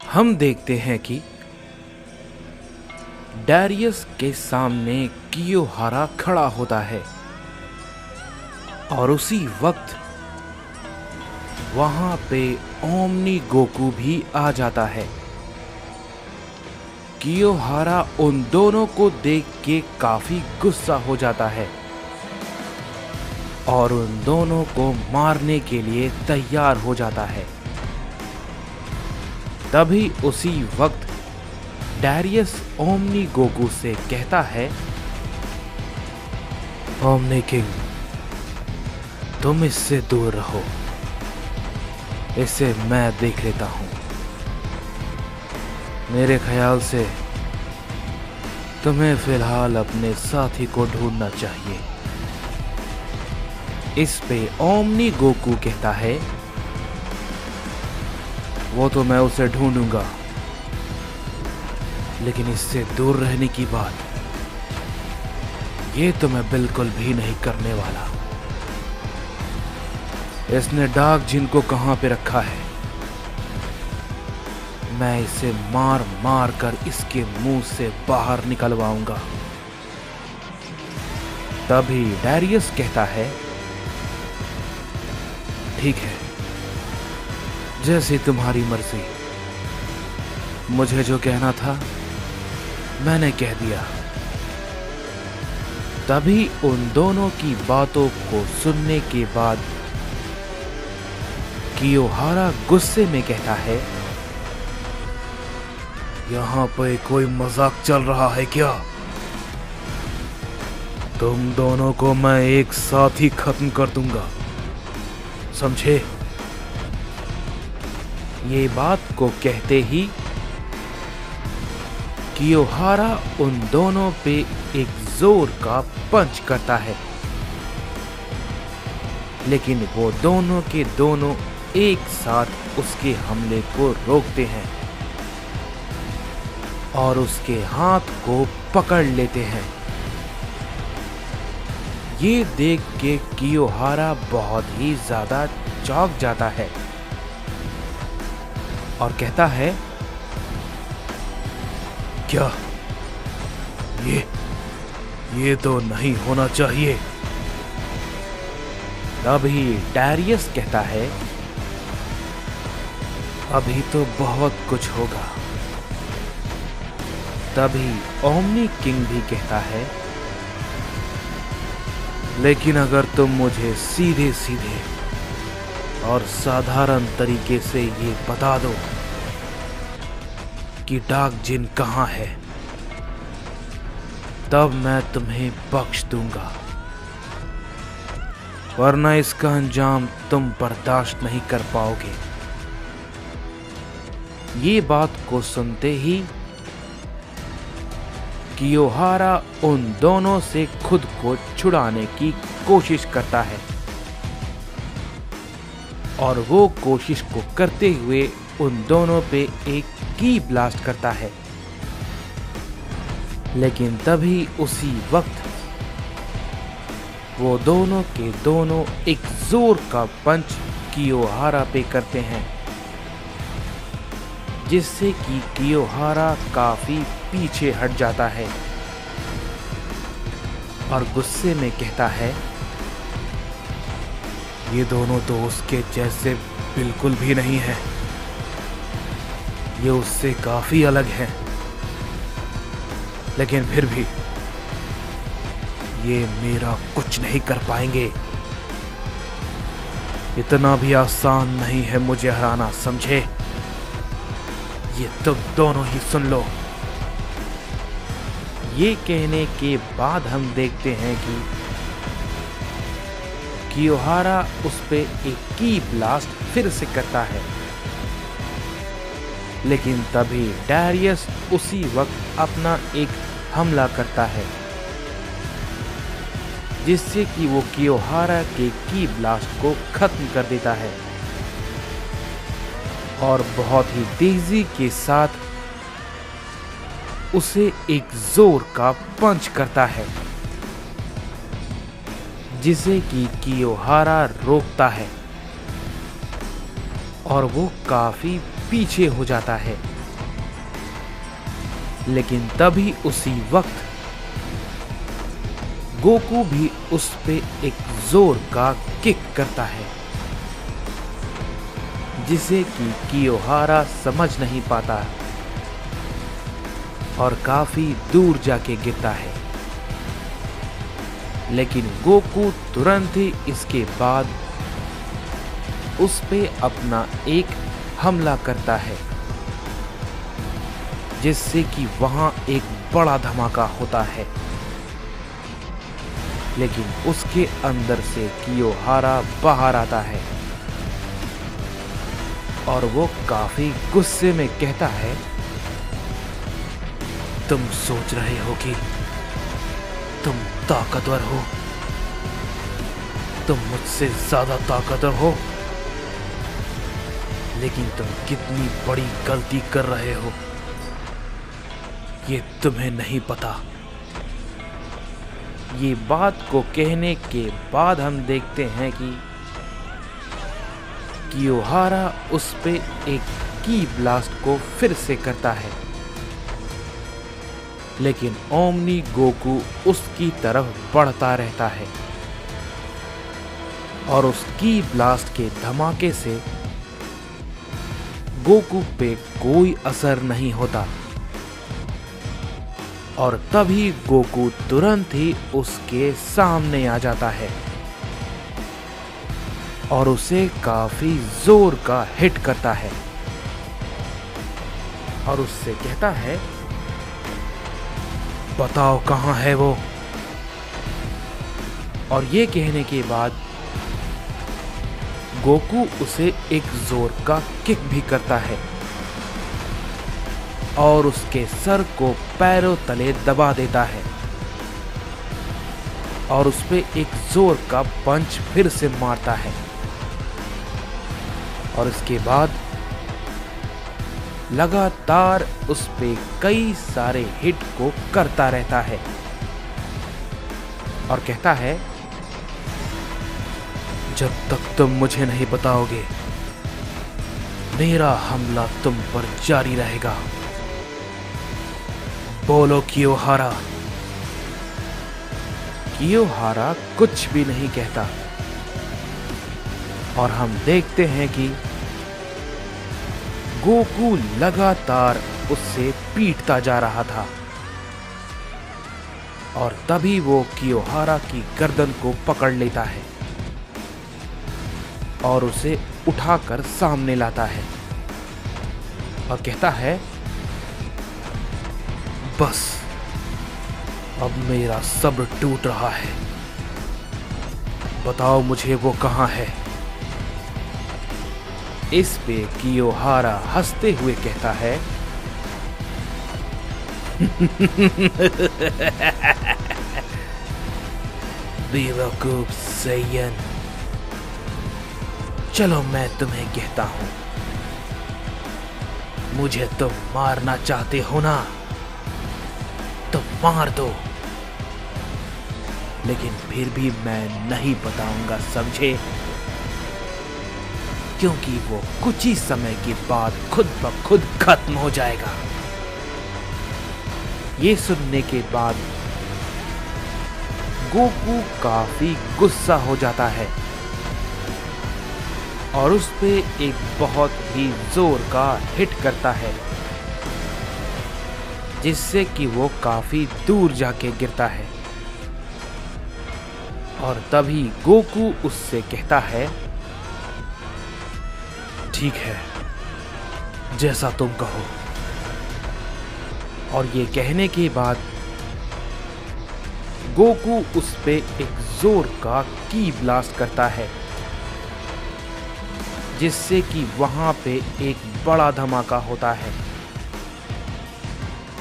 हम देखते हैं कि डैरियस के सामने कियोहारा खड़ा होता है और उसी वक्त वहां पे ओमनी गोकू भी आ जाता है। कियोहारा उन दोनों को देख के काफी गुस्सा हो जाता है और उन दोनों को मारने के लिए तैयार हो जाता है। तभी उसी वक्त डैरियस ओमनी गोकू से कहता है, ओमनी किंग, तुम इससे दूर रहो, इसे मैं देख लेता हूं। मेरे ख्याल से तुम्हें फिलहाल अपने साथी को ढूंढना चाहिए। इस पे ओमनी गोकू कहता है, वो तो मैं उसे ढूंढूंगा, लेकिन इससे दूर रहने की बात ये तो मैं बिल्कुल भी नहीं करने वाला। इसने डार्क जिन को कहां पे रखा है, मैं इसे मार मार कर इसके मुंह से बाहर निकलवाऊंगा। तभी डैरियस कहता है, ठीक है, जैसी तुम्हारी मर्जी। मुझे जो कहना था मैंने कह दिया। तभी उन दोनों की बातों को सुनने के बाद कियोहारा गुस्से में कहता है, यहां पे कोई मजाक चल रहा है क्या? तुम दोनों को मैं एक साथ ही खत्म कर दूंगा, समझे? ये बात को कहते ही कियोहारा उन दोनों पे एक जोर का पंच करता है, लेकिन वो दोनों के दोनों एक साथ उसके हमले को रोकते हैं और उसके हाथ को पकड़ लेते हैं। ये देख के कियोहारा बहुत ही ज्यादा चौंक जाता है और कहता है, क्या ये तो नहीं होना चाहिए। तभी डैरियस कहता है, अभी तो बहुत कुछ होगा। तभी ओमनी किंग भी कहता है, लेकिन अगर तुम मुझे सीधे सीधे और साधारण तरीके से ये बता दो कि डार्क जिन कहां है, तब मैं तुम्हें बख्श दूंगा, वरना इसका अंजाम तुम बर्दाश्त नहीं कर पाओगे। ये बात को सुनते ही कियोहारा उन दोनों से खुद को छुड़ाने की कोशिश करता है और वो कोशिश को करते हुए उन दोनों पे एक की ब्लास्ट करता है। लेकिन तभी उसी वक्त वो दोनों के दोनों एक जोर का पंच कियोहारा पे करते हैं, जिससे कि कियोहारा काफी पीछे हट जाता है और गुस्से में कहता है, ये दोनों तो उसके जैसे बिल्कुल भी नहीं है, ये उससे काफी अलग है, लेकिन फिर भी ये मेरा कुछ नहीं कर पाएंगे। इतना भी आसान नहीं है मुझे हराना, समझे? ये तुम दोनों ही सुन लो। ये कहने के बाद हम देखते हैं कि कियोहारा उस पे एक की ब्लास्ट फिर से करता है, लेकिन तभी डैरियस उसी वक्त अपना एक हमला करता है, जिससे कि वो कियोहारा के की ब्लास्ट को खत्म कर देता है और बहुत ही तेजी के साथ उसे एक जोर का पंच करता है, जिसे कि कियोहारा रोकता है और वो काफी पीछे हो जाता है। लेकिन तभी उसी वक्त गोकू भी उस पे एक जोर का किक करता है, जिसे कि कियोहारा समझ नहीं पाता और काफी दूर जाके गिरता है। लेकिन गोकू तुरंत ही इसके बाद उस पे अपना एक हमला करता है, जिससे कि वहां एक बड़ा धमाका होता है। लेकिन उसके अंदर से कियोहारा बाहर आता है और वो काफी गुस्से में कहता है, तुम सोच रहे हो कि तुम ताकतवर हो, तुम मुझसे ज्यादा ताकतवर हो, लेकिन तुम कितनी बड़ी गलती कर रहे हो ये तुम्हें नहीं पता। ये बात को कहने के बाद हम देखते हैं कि कियोहारा उस पे एक की ब्लास्ट को फिर से करता है, लेकिन ओमनी गोकू उसकी तरफ बढ़ता रहता है और उस की ब्लास्ट के धमाके से गोकू पे कोई असर नहीं होता। और तभी गोकू तुरंत ही उसके सामने आ जाता है और उसे काफी जोर का हिट करता है और उससे कहता है, बताओ कहां है वो। और ये कहने के बाद गोकू उसे एक जोर का किक भी करता है और उसके सर को पैरों तले दबा देता है और उस पे एक जोर का पंच फिर से मारता है और इसके बाद लगातार उस पे कई सारे हिट को करता रहता है और कहता है, जब तक तुम मुझे नहीं बताओगे मेरा हमला तुम पर जारी रहेगा। बोलो कियोहारा। कियोहारा कुछ भी नहीं कहता और हम देखते हैं कि गोकू लगातार उससे पीटता जा रहा था और तभी वो कियोहारा की गर्दन को पकड़ लेता है और उसे उठाकर सामने लाता है और कहता है, बस अब मेरा सब्र टूट रहा है, बताओ मुझे वो कहां है। इस पे कियोहारा हंसते हुए कहता है, बेवकूफ सैयन, चलो मैं तुम्हें कहता हूं, मुझे तुम मारना चाहते हो ना, तो मार दो, लेकिन फिर भी मैं नहीं बताऊंगा, समझे, क्योंकि वो कुछ ही समय के बाद खुद ब खुद खत्म हो जाएगा। ये सुनने के बाद गोकू काफी गुस्सा हो जाता है और उस पे एक बहुत ही जोर का हिट करता है, जिससे कि वो काफी दूर जाके गिरता है और तभी गोकू उससे कहता है, ठीक है, जैसा तुम कहो। और ये कहने के बाद गोकू उस पे एक जोर का की ब्लास्ट करता है, जिससे कि वहां पे एक बड़ा धमाका होता है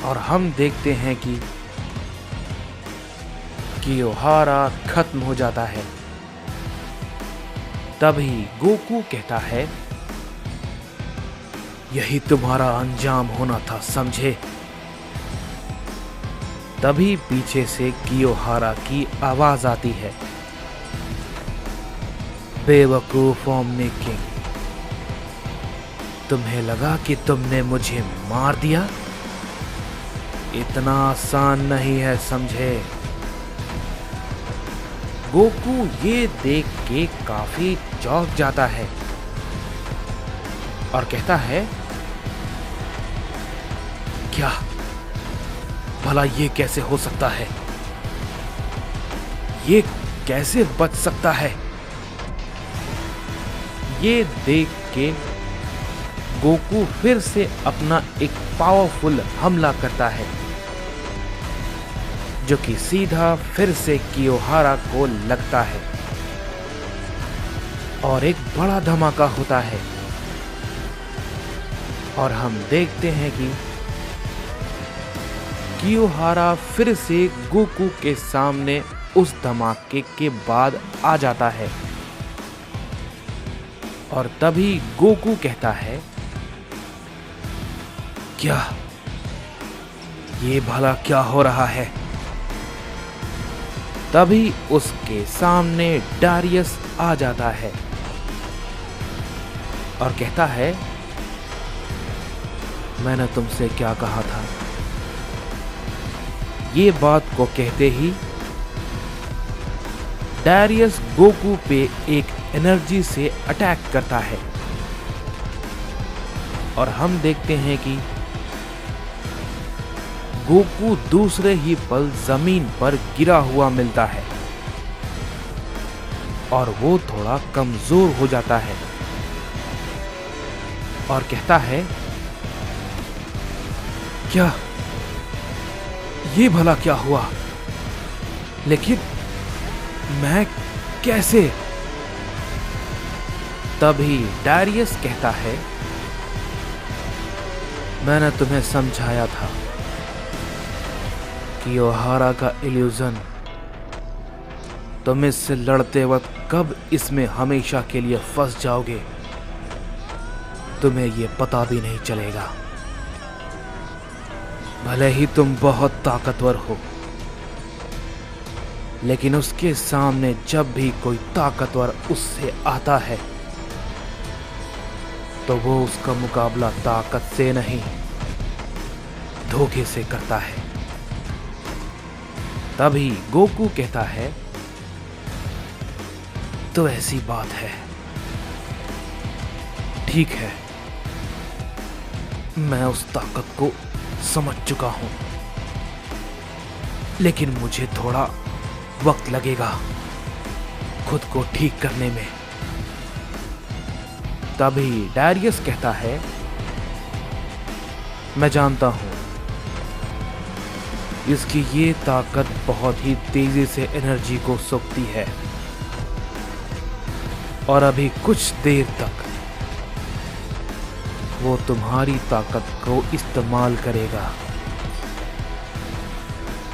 और हम देखते हैं कि कियोहारा खत्म हो जाता है। तभी गोकू कहता है, यही तुम्हारा अंजाम होना था, समझे। तभी पीछे से कियोहारा की आवाज आती है, बेवकूफ ओमनी किंग, तुम्हें लगा कि तुमने मुझे मार दिया, इतना आसान नहीं है, समझे। गोकू ये देख के काफी चौंक जाता है और कहता है, क्या भला ये कैसे हो सकता है? ये कैसे बच सकता है? ये देख के गोकू फिर से अपना एक पावरफुल हमला करता है, जो कि सीधा फिर से कियोहारा को लगता है और एक बड़ा धमाका होता है। और हम देखते हैं कि कियोहारा फिर से गोकू के सामने उस धमाके के बाद आ जाता है। और तभी गोकू कहता है, क्या ये भला क्या हो रहा है? तभी उसके सामने डारियस आ जाता है और कहता है, मैंने तुमसे क्या कहा था। ये बात को कहते ही डारियस गोकू पे एक एनर्जी से अटैक करता है और हम देखते हैं कि गोकू दूसरे ही पल जमीन पर गिरा हुआ मिलता है और वो थोड़ा कमजोर हो जाता है और कहता है, क्या ये भला क्या हुआ? लेकिन मैं कैसे? तभी डारियस कहता है, मैंने तुम्हें समझाया था कि कियोहारा का इल्यूजन, तुम इससे लड़ते वक्त कब इसमें हमेशा के लिए फंस जाओगे, तुम्हें यह पता भी नहीं चलेगा। भले ही तुम बहुत ताकतवर हो, लेकिन उसके सामने जब भी कोई ताकतवर उससे आता है तो वो उसका मुकाबला ताकत से नहीं, धोखे से करता है। तभी गोकू कहता है, तो ऐसी बात है, ठीक है, मैं उस ताकत को समझ चुका हूं, लेकिन मुझे थोड़ा वक्त लगेगा खुद को ठीक करने में। तभी डारियस कहता है, मैं जानता हूं, इसकी ये ताकत बहुत ही तेजी से एनर्जी को सोखती है और अभी कुछ देर तक वो तुम्हारी ताकत को इस्तेमाल करेगा,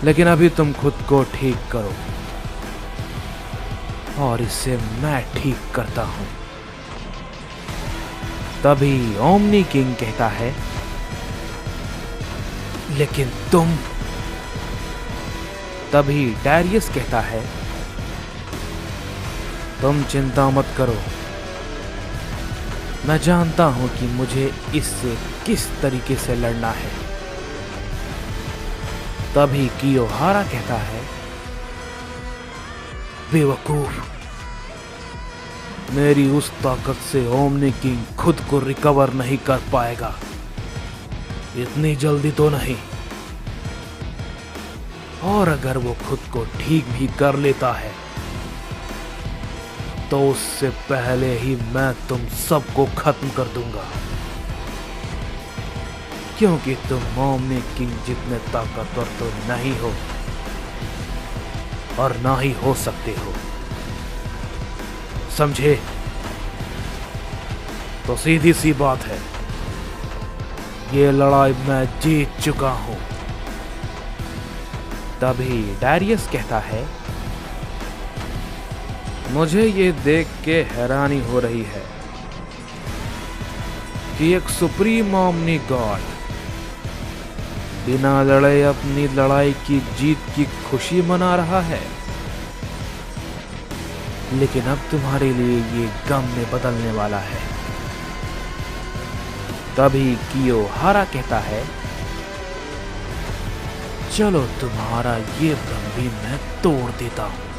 लेकिन अभी तुम खुद को ठीक करो और इसे मैं ठीक करता हूं। तभी ओमनी किंग कहता है, लेकिन तुम। तभी डारियस कहता है, तुम चिंता मत करो, मैं जानता हूं कि मुझे इससे किस तरीके से लड़ना है। तभी कियोहारा कहता है, बेवकूफ, मेरी उस ताकत से ओमनी किंग खुद को रिकवर नहीं कर पाएगा, इतनी जल्दी तो नहीं। और अगर वो खुद को ठीक भी कर लेता है तो उससे पहले ही मैं तुम सबको खत्म कर दूंगा, क्योंकि तुम ओमनी किंग जितने ताकतवर तो नहीं हो और ना ही हो सकते हो, समझे? तो सीधी सी बात है, ये लड़ाई मैं जीत चुका हूं। तभी डारियस कहता है, मुझे ये देख के हैरानी हो रही है कि एक सुप्रीम ओमनी गॉड बिना लड़े अपनी लड़ाई की जीत की खुशी मना रहा है, लेकिन अब तुम्हारे लिए ये गम में बदलने वाला है। तभी कियोहारा कहता है, चलो तुम्हारा ये भ्रम भी मैं तोड़ देता हूँ।